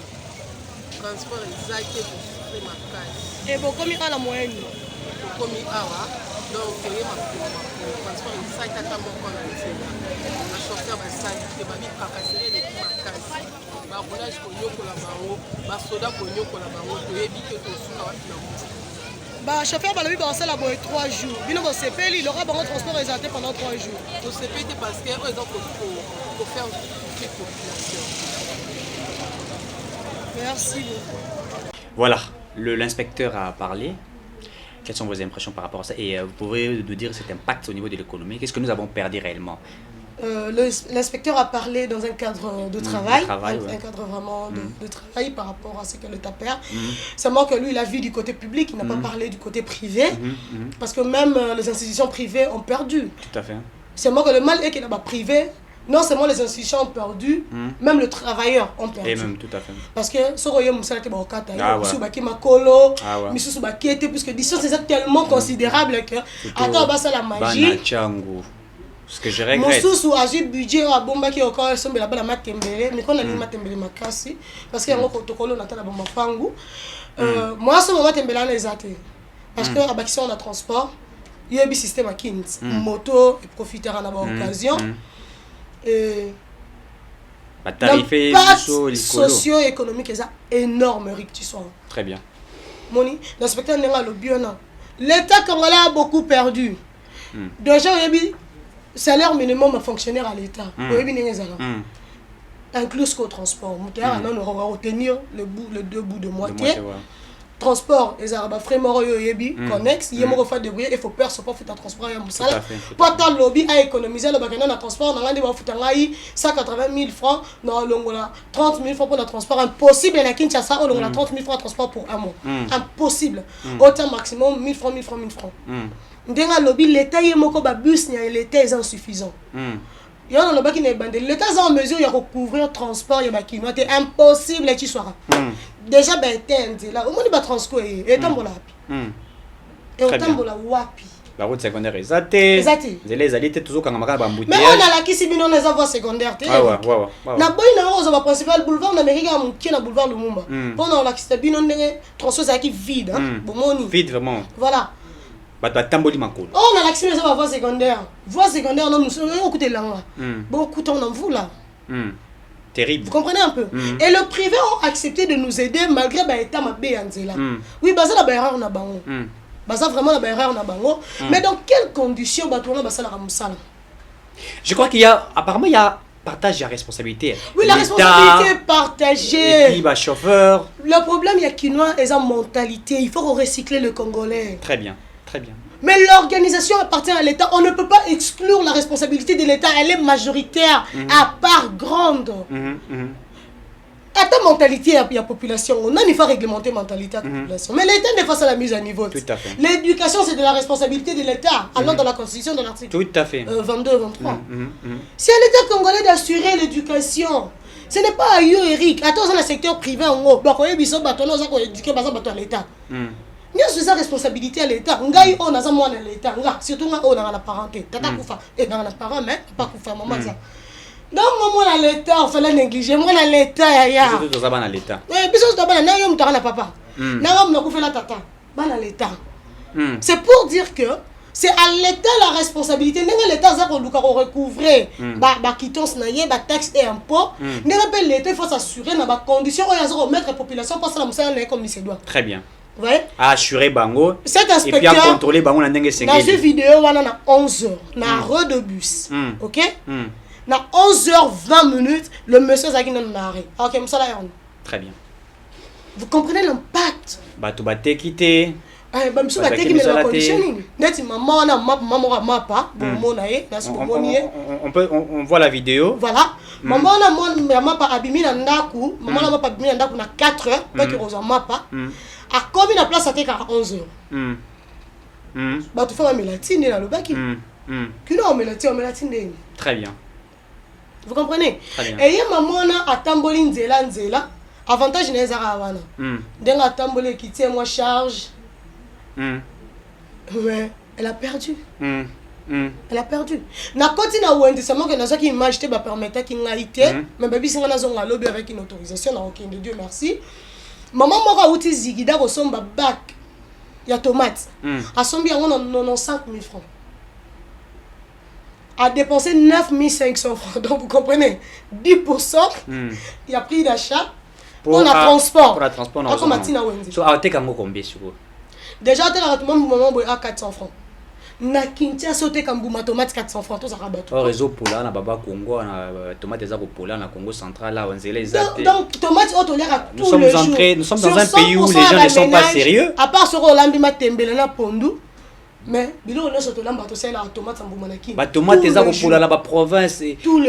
Transport exalté pour souffrir ma case. Et vous commis à la moyenne? Comme awa donc il y a un transport exalté à mon compte. Un chauffeur va s'arrêter, va vite tracasser les ma case. Va roulage pour la barreau, va soda pour la barreau, tu évites que tu sois bah, chauffeur va lui passer la boîte 3 jours. Il il aura un transport exalté pendant 3 jours. Donc c'est peut-être parce qu'il faut faire une population. Merci beaucoup. Voilà, l'inspecteur a parlé. Quelles sont vos impressions par rapport à ça? Et vous pouvez nous dire cet impact au niveau de l'économie. Qu'est-ce que nous avons perdu réellement? L'inspecteur a parlé dans un cadre de travail, un cadre vraiment de travail par rapport à ce que l'État perd. Seulement que lui, il a vu du côté public, il n'a pas parlé du côté privé, parce que même les institutions privées ont perdu. Tout à fait. Seulement que le mal est qu'il n'a pas privé. Non seulement les institutions ont perdu, même le travailleur ont perdu. Et même, tout à fait. Parce que ce que vous savez, puisque distance c'est tellement considérable que attends, ça la magie. Ce que je regrette. Mosusu agi budget a bomba qui encore sombe la bala matembele, mais qu'on a mis matembele makasi parce que yango protocole na tala bomba pangu. Moi ce moment matembele na ezate. Parce que abakisi on a transport, il y a un système à Kins, moto et profitera na ba occasion. Et l'impact socio-économique est énorme, Rick, tu sois. Très bien. Moni, l'inspecteur n'est pas le bien. L'État congolais a beaucoup perdu. Déjà, il y a salaire minimum à fonctionnaire à l'État. Inclus qu'au transport. On va retenir les deux bouts de moitié. Transport, les arabes vraiment connexe, il y a mon refait de bruit, il faut peur, c'est pas fait un transport, il y a mon salaire. Pas tant lobby à économiser le bagage dans transport, on a des 180 000 francs, dans l'ongola 30 000 francs pour le transport, impossible, il y a Kinshasa, on a 30 000 francs de transport pour un mois. Impossible. Autant maximum 1000 francs, 1000 francs, 1000 francs. Dans le lobby, l'État est mon bus, l'État est insuffisant. Il y a un qui n'est pas l'État est en mesure de recouvrir le transport, il y a c'est impossible, tu sois. Déjà, ben, là, au moins, il va transport et tambola. Et au tambola wapi. La route secondaire est zatée. Les alliés toujours quand on a mais on a la qui si bien on a la voie secondaire. Na boy na on va principal boulevard d'Amérique à mon qui na boulevard Lumumba. Pendant la qui c'est bien on est transport qui vide hein. Vide vraiment. Voilà. Bah tu as tamboli manco. On a l'accès à la voie secondaire. Voie secondaire non nous sommes au côté là. Beaucoup temps dans vous là. Terrible. Vous comprenez un peu? Et le privé a accepté de nous aider malgré l'état mabé Anzela. Oui, bah ça la barrière on a bango. Bah ça vraiment la barrière on a bango. Mais dans quelles conditions bah toi bah ça la ramsala? Je crois qu'il y a apparemment il y a partage de responsabilité. Oui, la responsabilité est partagée. Et puis bah chauffeur. Le problème il y a quinoa et sa mentalité, il faut recycler le Congolais. Très bien. Très bien. Mais l'organisation appartient à l'État. On ne peut pas exclure la responsabilité de l'État. Elle est majoritaire, à part grande. À ta mentalité, il y a population. On a il faut réglementer la mentalité de la population. Mais l'État n'est pas à la mise à niveau. Tout à fait. L'éducation, c'est de la responsabilité de l'État, allant dans la Constitution de l'article tout à fait. 22, 23. C'est à l'État congolais d'assurer l'éducation. Ce n'est pas à eux, Eric. Attends, dans le secteur privé, on va éduquer l'État. C'est sa responsabilité à l'État. On a l'État. Surtout on a la parenté. Tata Koufa. Et dans la parent, mais pas Koufa, maman ça. Donc moi à l'État, on fait la négliger. Moi à l'État, ya. C'est tout ça à l'État. Eh, puis ça na yo mutara papa. Na yo mnakufa la tata. Ban à l'État. C'est pour dire que c'est à l'État la responsabilité. L'État ça pour recouvrer ba quittance na yé ba taxe et impôt. L'État il faut s'assurer na ba condition où il y a remettre la population pour ça la musa comme il se doit. Très bien. Ouais. À assurer bango. Cet inspecteur. Et puis à contrôler bango na ndenge sengeli. Dans une vidéo on a 11h na re de bus. OK? Na 11h20 le monsieur Zaki n'a arrêt. OK, ça là. Très bien. Vous comprenez l'impact? Bah tu vas te quitter. Bah monsieur va te quitter mais la conditioning. Net maman na maman mapa bon monaé, na on voit la vidéo. Voilà. Maman na maman pa abimi na ndaku, maman na mapa abimi na ndaku na 4h, pas que rosa mapa. A combien de place à 11h? Bah tu fais la mélatine dans le bac. Qui n'a mélatine. Très bien. Vous comprenez? Et il y a maman à tamboli nzela. Avantage n'est pas avant. D'un à tamboli qui tient moi charge. Ouais, elle a perdu. Elle a perdu. Na côté na wende seulement que na ça qui image te ba permettre qu'il ngaité, mais baby singa na zonga lobby avec une autorisation na aucun de Dieu merci. Maman m'a outil zigida ko somba bac. Ya tomate. A sombi yango na 95 000 francs. A dépensé 9 500 francs. Donc vous comprenez, 10%, il y a prix d'achat pour le transport. Pour le transport, non. So, combien sur vous? déjà, tu as moment à 400 francs. Na Kinshasa, sauté comme bouma tomate 400 francs, tout ça rabat. Au réseau Pola, na Baba Congo, na tomate des arbres Pola, na Congo central, là, on les donc, tomate, on tolère à tous les jours. Nous sommes dans un pays où les gens ne sont pas sérieux. À part ce Rolandi Matembele, na Pondu. Mais biloko nyonso tolamba tosala tomate mbuma na kini. Ba tomate eza ko la province.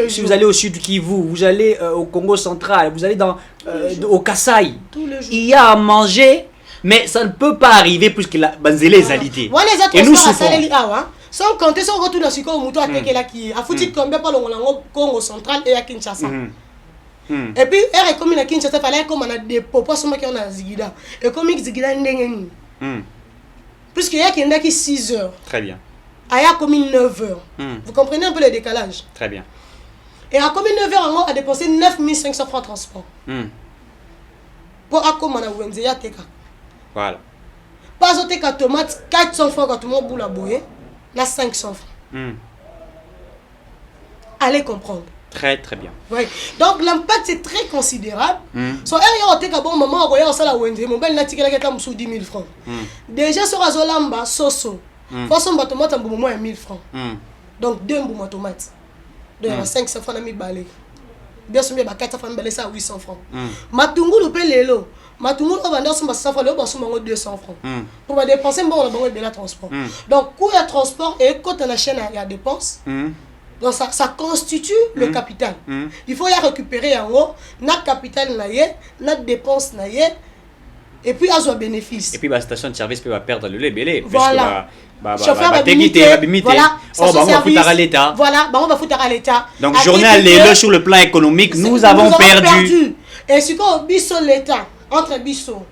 Si vous allez au sud Kivu, vous allez au Congo central, vous allez au Kasaï. Il y a à manger, mais ça ne peut pas arriver puisque la banzele est alité. Et nous souffrons. Sans compter son retour dans Siko Muto à Tekela qui a foutu combien par le Congo central et à Kinshasa. Et puis elle est comme à Kinshasa, fallait comme on a des popos qui ont à Zigida. Et comme Zigida ndengeni. Puisqu'il y a qui est 6 heures. Très bien. Il y a comme 9 heures. Vous comprenez un peu le décalage? Très bien. Et à comme 9 heures, on a dépensé 9500 francs de transport. Pour à comme on a Wenze ya teka. Voilà. Pas au teka tomate 400 francs quand tout le monde boule à boyer. Là 500 francs. Allez comprendre. Très très bien. Oui. Donc l'impact c'est très considérable. Soit il y a un bon moment où il y a un Wenze, mon bel natique là qui est sous 10 000 francs. Déjà sur Azolamba, Soso. Façon de tomate en moment 1000 francs. Donc 2 mbuma tomates. Donc il y a 500 francs à 1000 balais. Bien sûr, il y a 400 francs balais ça à 800 francs. Matungu le pelelo. Matungu on va dans son 100 francs, le boss on 200 francs. Pour va dépenser bon on va de transport. Donc coût de transport et quand on achète il y a dépenses. Donc ça constitue le capital. Il faut y récupérer en haut notre capital notre dépense et puis avoir bénéfice. Et puis la station de service peut perdre le libellé. Voilà. Chauffeur va limiter. Voilà. On va foutre à l'État. Voilà, on va foutre à l'État. Donc journal sur le plan économique, nous avons perdu. Et ce qu'on biso l'État entre biso,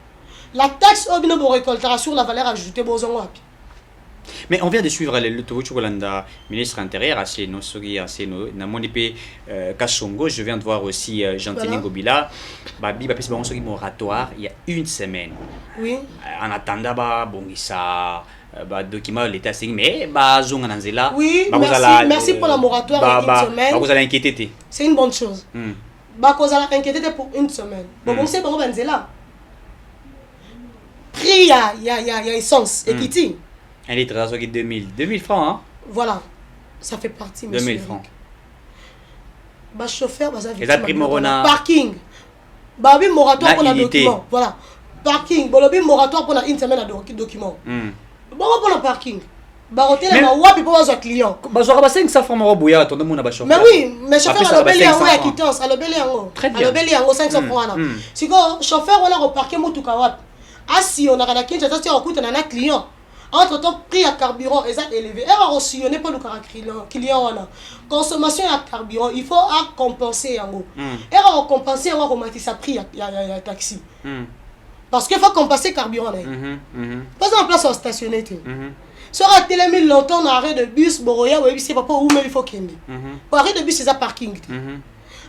la taxe au bino récoltera sur la valeur ajoutée besoin. Mais on vient de suivre le Tovuchukolanda, ministre intérieur, assez nos sogi, assez nos namonipe Kashongo. Je viens de voir aussi Gentini Gobila. Babi, bapi, c'est un moratoire il y a une semaine. Oui. En attendant, bon, ça. Document l'État signe, mais Zongananzela. Oui, merci pour la moratoire une semaine. Vous allez inquiéter. C'est une bonne chose. Vous allez inquiéter pour une semaine. Bon, c'est bon, Banzela. Prix, il y a essence, équité. Un litre de 2000 francs, hein? Voilà, ça fait partie, monsieur. 2000 francs. Chauffeur, parking. Babi moratoire pour le document. Voilà. Parking. Bolobi moratoire pour une semaine à document. Bon pour le parking. Baroté la wapi pour les clients. Bazora 500 francs robouya ton monde na chauffeur. Mais oui, mais chauffeur a le belé en haut quittance, a le belé en haut. Très bien. A le belé en haut 500 francs là. Si quoi chauffeur on a reparqué mutuka wapi. Ah si on a la kinja ça on coûte na client. Entre temps prix à carburant est élevé. Et on sillonner pas le client on a. Consommation à carburant, il faut à compenser en haut. Et on compenser on remonter sa prix à taxi. Parce qu'il faut compenser carburant là. Pas en place au stationner. Sur un télé longtemps on arrêt de bus Boroya ou c'est pas où mais il faut qu'il pour arrêt de bus c'est un parking.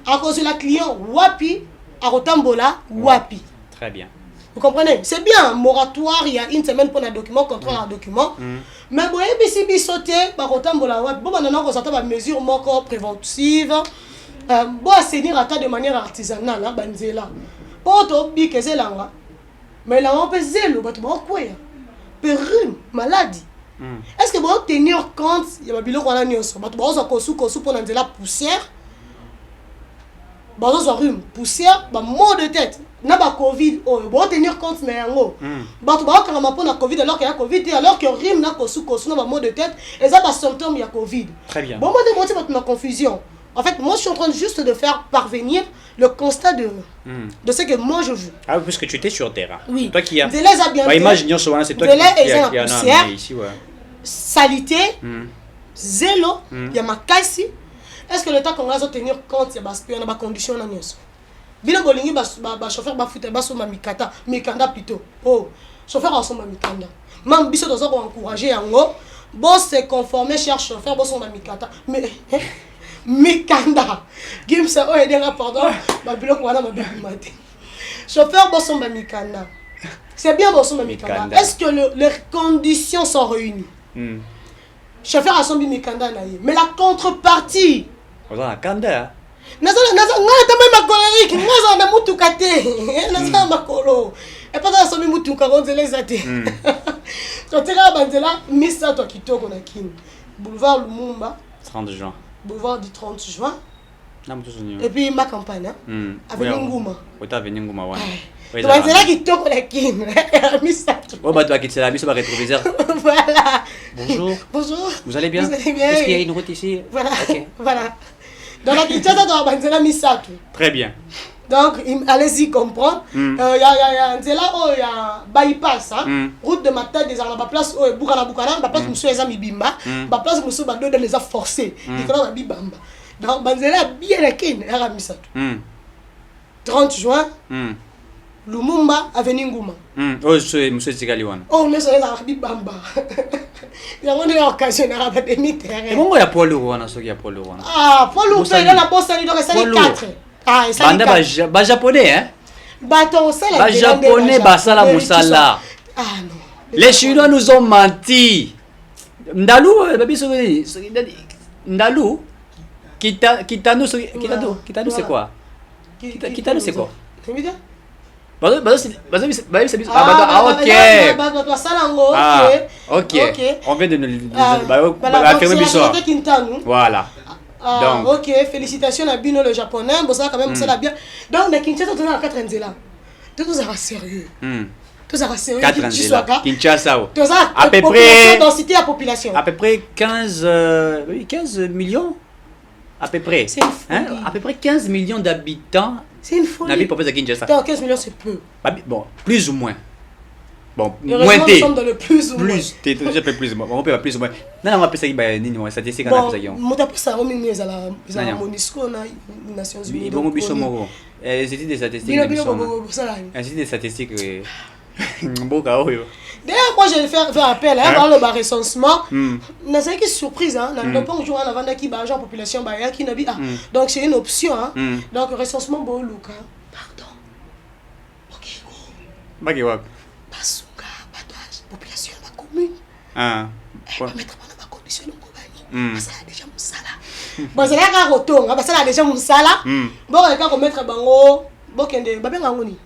À cause de la client wapi à Rotambola wapi. Très bien. Vous comprenez? C'est bien, moratoire, il y a une semaine pour un document, contrôle un document. Mais vous voyez, si sauter, par Rotambola wapi, bon maintenant on s'entend des mesures encore préventives. Bon assainir à tas de manière artisanale là, banzela. Pour to bikezé là. Mais là on peut zélo, bah tu vas quoi? Périm, maladie. Est-ce que vous tenir compte, il y a bilo qu'on a nyonso, bah tu vas kosu pour la poussière. Bah on rhume, poussière, bah maux de tête. Na ba Covid, oh, bon tenir compte mais yango. Bah tu vas quand pour la Covid alors qu'il y a Covid et alors que rhume na kosu na ba maux de tête, et ça ba symptômes il y a Covid. Très bien. Bon moi de moitié votre confusion. En fait, moi je suis en train juste de faire parvenir le constat de ce que moi je veux. Ah, parce que tu étais sur terre. Oui. Toi qui as. Bah imaginons souvent c'est toi qui a poussière, ici ouais. Salité, zélo, il y a ma casse. Est-ce que l'État qu'on va tenir compte il y a des conditions dans nous? Bila bolingi ba chauffeur ba foutre ba soma mikanda plutôt. Oh, chauffeur a soma mikanda. Même biso dozo ko encourager yango, bon se conformer cher chauffeur bo soma mikata. Mais mikanda. Gimsa o edenga pardon, ba biloko wana ma bibi matin. Chauffeur bo soma mikanda. C'est bien bo soma mikanda. Est-ce que les conditions sont réunies? Chauffeur a soma mikanda na ye. Mais la contrepartie. Oza kanda. Naza ma colérique, naza na mutuka te. Naza ma colo. Et pas dans somi mutuka gonzele zate. Quand tu as banzela misa to kitoko na kin. Boulevard Lumumba 30 juin. Boulevard du 30 juin. Et puis ma campagne Avenue Ngouma. Avenue Ngouma ouais. Banzela kitoko la kin. Misato. Oh bah toi qui la biso ba rétroviseur. Voilà. Bonjour. Bonjour. Vous allez bien? Vous allez bien? Est-ce qu'il y a une route ici? Voilà. OK. Voilà. Dans la Kinshasa dans Banzela Misato. Très bien. Donc allez-y comprendre. Y a nzela oh ya bypass route de Matadi des arna ba place oh bukana ba place muso eza mibimba ba place muso ba do les a forcé. Ikona ba bibamba. Donc Banzela bien la kin era Misato. 30 juin. Lumumba avenue Nguma. Oh c'est monsieur Tikaliwana. Oh mais ça eza bibamba. Il y a une occasion à la demi-terrain. Et bon, il y a Paul Leroy, il y a Paul Leroy. Ah, Paul Leroy, il y a la bosse, il doit rester 4. Ah, et ça, c'est japonais, hein? Bâton, ça, la japonais, basala musala. Ah, non. Les Chinois nous ont menti. Ndalou, Ndalou, Kitano, c'est quoi? Kitano, c'est quoi? Ah, ok. Ok. On vient de nous affirmer Bissot. Voilà. Donc, ok, félicitations à Bino le japonais. Bon, ça quand même, ça l'a bien. Donc, mais Kinshasa, on a 4 Nzela. Tout ça va sérieux. Tout ça va sérieux. 4 Nzela. Kinshasa. À peu près. Densité à population. À peu près 15 millions. À peu près. À peu près 15 millions d'habitants. C'est une folie. La ville propose à Kinshasa. 15 millions, c'est peu. Bon, plus ou moins. Bon, moins t'es. Nous sommes dans le plus ou moins. Plus, t'es déjà fait plus ou moins. On peut pas plus ou moins. Non, on va appeler ça une statistique. Bon, on appelle ça la MONUSCO, les Nations Unies. Bon, c'est des statistiques. C'est des statistiques. D'ailleurs, moi je vais faire appel dans le recensement. N'a pas qui surprise, n'a pas un jour en avant qui va en population qui n'a pas. Donc c'est une option. Donc recensement bon look. Pardon. OK. Bagiwak. Basuka, batouage, population de la commune. Mettre dans la condition de compagnie. Ça a déjà musala. Bon, c'est là qu'à retour, ça a déjà musala. Bon, il faut mettre bango, bon kende, ba benga ngoni.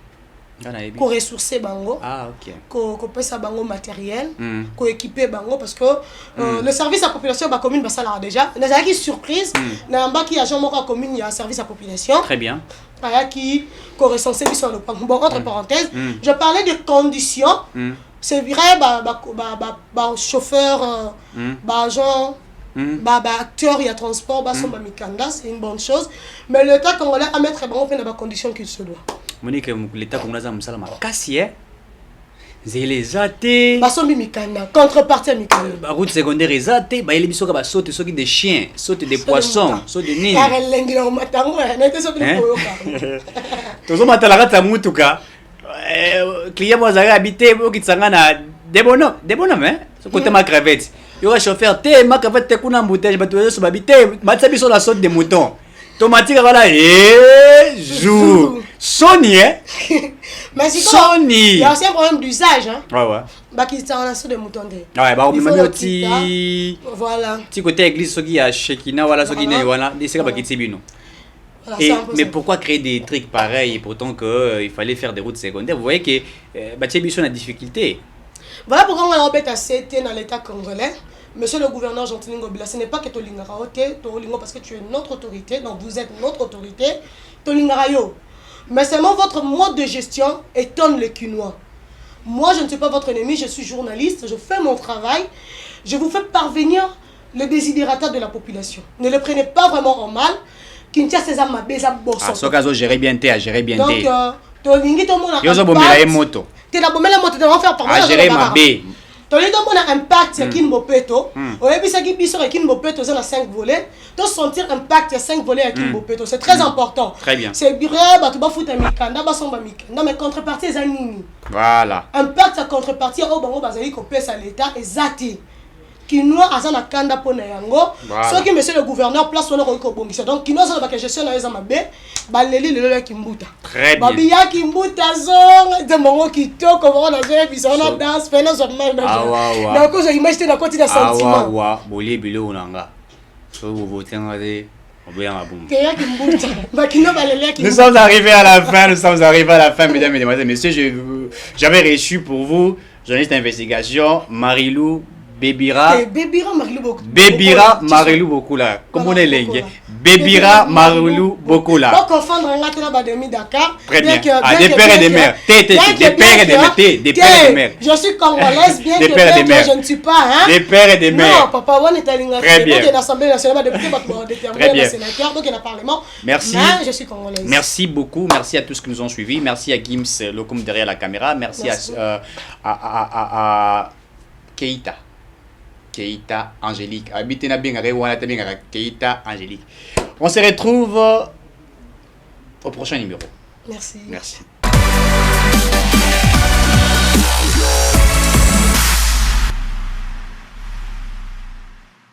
Ko ressourcer bango. Ah, ok. Ko pesa bango matériel, ko équiper bango parce que le service à population ba commune ba ça là déjà. N'a qui surprise, na mba qui agent moko commune il y a service à population. Très bien. Aya qui ko recenser sur le bon entre parenthèses, je parlais de conditions. C'est vrai ba chauffeur ba agent acteur il y a transport ba somba mikanda, c'est une bonne chose, mais le temps qu'on a à mettre bango dans les conditions qu'il se doit. Monique, l'État comme nous avons ça ma casse les athées. Basombi mikanda, contrepartie mikanda. Route secondaire les athées, il y a des choses qui sautent des chiens, sautent des poissons, sautent des nids. Car lengi na matango, n'était pas de koyoka. Tozo matala kata mutuka. Client moi zara habité au kitsanga na des bonhommes hein. Ce côté ma crevette. Il y a chauffeur té ma crevette té kuna embouteillage batué sur habité, matsabi sur la saute des moutons. Tomatique voilà jour. Sony hein. Mais c'est Sony. Il y a aussi un problème d'usage hein. Ouais. Bah qui tient la saute des moutons dé. Ouais, bah on même petit voilà. Petit côté église soki ya Shekina voilà soki ne voilà, c'est ça ba kitibino. Mais pourquoi créer des trucs pareils pourtant qu'il fallait faire des routes secondaires? Vous voyez que Batiebiso a des difficultés. Voilà pourquoi on a embêté à CT dans l'état congolais. Monsieur le gouverneur Jean-Tini Ngobila, ce n'est pas que Tolingara Tolingo parce que tu es notre autorité, donc vous êtes notre autorité, Tolingara yo. Mais seulement votre mode de gestion étonne les Kinois. Moi, je ne suis pas votre ennemi, je suis journaliste, je fais mon travail, je vous fais parvenir le désidératat de la population. Ne le prenez pas vraiment en mal. Kinshasa c'est ma beza bosso. Ah, ce cas gérer bien té, gérer bien té. Donc Tolingi to mona. Yo zo bomela e moto. Té la bomela moto de faire par moi. Gérer ma bé. Tolingi to mona impact ya kin mopeto. Oyebisa ki biso ya kin mopeto za na 5 volets. To sentir impact ya 5 volets ya kin mopeto, c'est très important. Très bien. C'est vrai ba to ba futa mikanda ba somba mikanda mais contrepartie za nini? Voilà. Impact sa contrepartie o bango bazali ko pesa l'état ezati. Kinois azana kanda pona yango ce que monsieur le gouverneur place on ko bongisa donc kinois ça ba que gestion na ezama be ba leli lelo kimbuta très bien babi ya kimbuta zong de mongo kitoko on a joué bisona danse fena so même donc je imagine na côté de sentiment wa boli bilo onanga so vous votez ngade nous sommes arrivés à la fin, mesdames et mesdemoiselles, messieurs, j'avais reçu pour vous journaliste d'investigation Marilou Bébira. Bébira Marilou Bokola. Bébira Marilou Bokola. Comment on est lingue? Bébira Marilou Bokola. Pas confondre un gâteau là demi Dakar. Très bien. Ah, des pères et des mères. Des pères et des mères. Des pères et des mères. Je suis congolaise, bien que je ne suis pas. Hein? Des pères et des mères. Non, papa, on est à Très bien. l'Assemblée nationale, député, Très bien. Sénateur, donc il y a le Parlement. Merci. Mais je suis congolaise. Merci beaucoup. Merci à tous qui nous ont suivis. Merci à Gims Locum derrière la caméra. Merci à Keita. Keita Angélique. Keita Angélique. On se retrouve au prochain numéro. Merci. Merci.